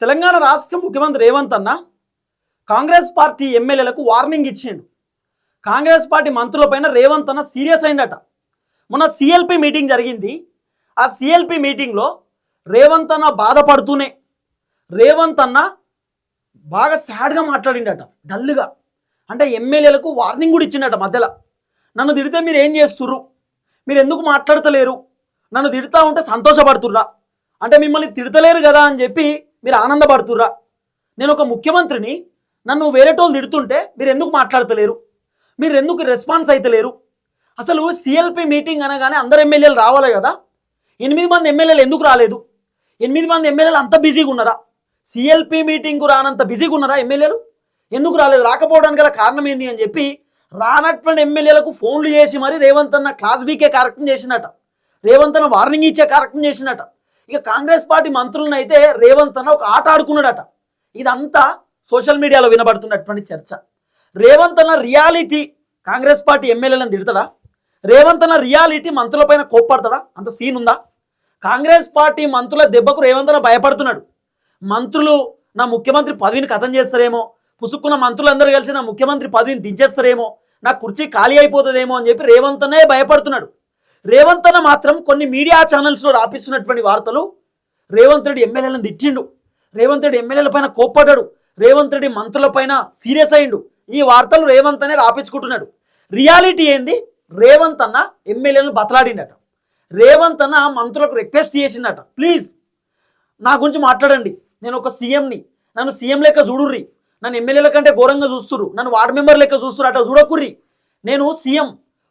తెలంగాణ రాష్ట్ర ముఖ్యమంత్రి రేవంత్ అన్న కాంగ్రెస్ పార్టీ ఎమ్మెల్యేలకు వార్నింగ్ ఇచ్చిండు. కాంగ్రెస్ పార్టీ మంత్రులపైన రేవంత్ అన్న సీరియస్ అయిందట. మొన్న సిఎల్పి మీటింగ్ జరిగింది. ఆ సిఎల్పి మీటింగ్లో రేవంత్ అన్న బాధపడుతూనే రేవంత్ అన్న బాగా సాడ్గా మాట్లాడిండట, డల్గా. అంటే ఎమ్మెల్యేలకు వార్నింగ్ కూడా ఇచ్చిండట మధ్యలో. నన్ను తిడితే మీరు ఏం చేస్తుర్రు, మీరు ఎందుకు మాట్లాడతలేరు, నన్ను తిడతా ఉంటే సంతోషపడుతుర్రా, అంటే మిమ్మల్ని తిడతలేరు కదా అని చెప్పి మీరు ఆనందపడుతుర్రా, నేను ఒక ముఖ్యమంత్రిని, నన్ను వేరేటోళ్ళు తిడుతుంటే మీరు ఎందుకు మాట్లాడతలేరు, మీరు ఎందుకు రెస్పాన్స్ అవుతలేరు, అసలు సిఎల్పి మీటింగ్ అనగానే అందరు ఎమ్మెల్యేలు రావాలి కదా, 8 మంది ఎమ్మెల్యేలు ఎందుకు రాలేదు, 8 మంది ఎమ్మెల్యేలు అంత బిజీగా ఉన్నారా, సిఎల్పి మీటింగ్కు రానంత బిజీగా ఉన్నారా ఎమ్మెల్యేలు, ఎందుకు రాలేదు, రాకపోవడానికి గల కారణం ఏంది అని చెప్పి రానటువంటి ఎమ్మెల్యేలకు ఫోన్లు చేసి మరి రేవంత్ అన్న క్లాస్ బీకే కార్యక్రమం చేసినట, రేవంత్ అన్న వార్నింగ్ ఇచ్చే కార్యక్రమం చేసినట. ఇక కాంగ్రెస్ పార్టీ మంత్రులను అయితే రేవంత్ అన్న ఒక ఆట ఆడుకున్నాడట. ఇదంతా సోషల్ మీడియాలో వినబడుతున్నటువంటి చర్చ. రేవంత్ అన్న రియాలిటీ కాంగ్రెస్ పార్టీ ఎమ్మెల్యేలను తిడతాడా, రేవంత్ అన్న రియాలిటీ మంత్రులపైన కోప్పడతాడా, అంత సీన్ ఉందా? కాంగ్రెస్ పార్టీ మంత్రుల దెబ్బకు రేవంత్ అన్న భయపడుతున్నాడు. మంత్రులు నా ముఖ్యమంత్రి పదవిని ఖతం చేస్తారేమో, పుసుక్కున్న మంత్రులందరూ కలిసి నా ముఖ్యమంత్రి పదవిని దించేస్తారేమో, నా కుర్చీ ఖాళీ అయిపోతుందేమో అని చెప్పి రేవంత్ అన్నే భయపడుతున్నాడు. రేవంత్ అన్న మాత్రం కొన్ని మీడియా ఛానల్స్లో రాపిస్తున్నటువంటి వార్తలు రేవంత్ రెడ్డి ఎమ్మెల్యేలను తిట్టిండు, రేవంత్ రెడ్డి ఎమ్మెల్యేల పైన కోప్పడ్డాడు, రేవంత్ రెడ్డి మంత్రుల పైన సీరియస్ అయ్యిండు. ఈ వార్తలు రేవంత్ అనే రాపించుకుంటున్నాడు. రియాలిటీ ఏంది, రేవంత్ అన్న ఎమ్మెల్యేలను బతలాడిండట, రేవంత్ అన్న మంత్రులకు రిక్వెస్ట్ చేసిండట, ప్లీజ్ నా గురించి మాట్లాడండి, నేను ఒక సీఎంని, నన్ను సీఎం లెక్క చూడుర్రి, నన్ను ఎమ్మెల్యేల కంటే ఘోరంగా చూస్తుర్రు, నన్ను వార్డు మెంబర్ లెక్క చూస్తుర్రు, అట్లా చూడకుర్రి, నేను సీఎం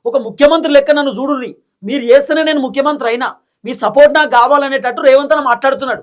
ఒక ముఖ్యమంత్రి లెక్క నన్ను చూడుర్రి, మీరు చేస్తేనే నేను ముఖ్యమంత్రి అయినా, మీ సపోర్ట్ నాకు కావాలనేటట్టు రేవంత్ అన్న మాట్లాడుతున్నాడు.